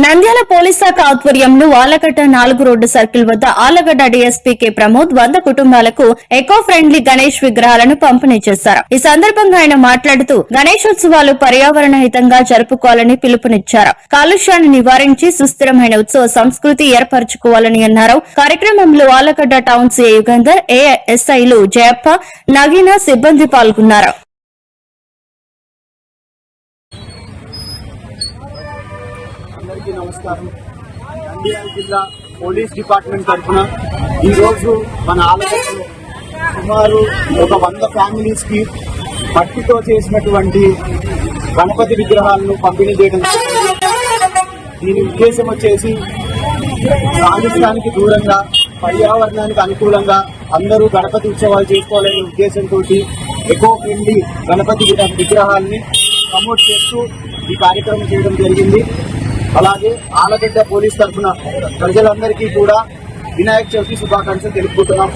Nandyal police శాఖ ఆధ్వర్యంలో Allagadda 4 road circle వద్ద ఆలగడ్డ డీఎస్పీ కె ప్రమోద్ 100 కుటుంబాలకు ఎకో ఫ్రెండ్లీ గణేష్ విగ్రహాలను పంపిణీ చేశారు. ఈ సందర్భంగా ఆయన మాట్లాడుతూ గణేశోత్సవాలు పర్యావరణ హితంగా జరుపుకోవాలని పిలుపునిచ్చారు. కాలుష్యాన్ని నివారించి సుస్థిరమైన ఉత్సవ సంస్కృతి ఏర్పరచుకోవాలని అన్నారు. కార్యక్రమంలో ఆలగడ్డ టౌన్ సీఐ యుగంధర్, ఏఎస్ఐలు జయప్ప, నగీన సిబ్బంది పాల్గొన్నారు. నమస్కారం. నంద్యాల జిల్లా పోలీస్ డిపార్ట్మెంట్ తరఫున ఈరోజు మన ఆలగడ్డలో సుమారు ఒక 100 ఫ్యామిలీస్ కి మట్టితో చేసినటువంటి గణపతి విగ్రహాలను పంపిణీ చేయడం. దీని ఉద్దేశం వచ్చేసి కాలుష్యానికి దూరంగా పర్యావరణానికి అనుకూలంగా అందరూ గణపతి ఉత్సవాలు చేసుకోవాలనే ఉద్దేశంతో ఎకో ఫ్రెండ్లీ గణపతి విగ్రహాలని ప్రమోట్ చేస్తూ ఈ కార్యక్రమం చేయడం జరిగింది. అలాగే ఆలగడ్డ పోలీస్ తరఫున ప్రజలందరికీ కూడా వినాయక చవితి శుభాకాంక్షలు తెలుపుకుంటున్నాం.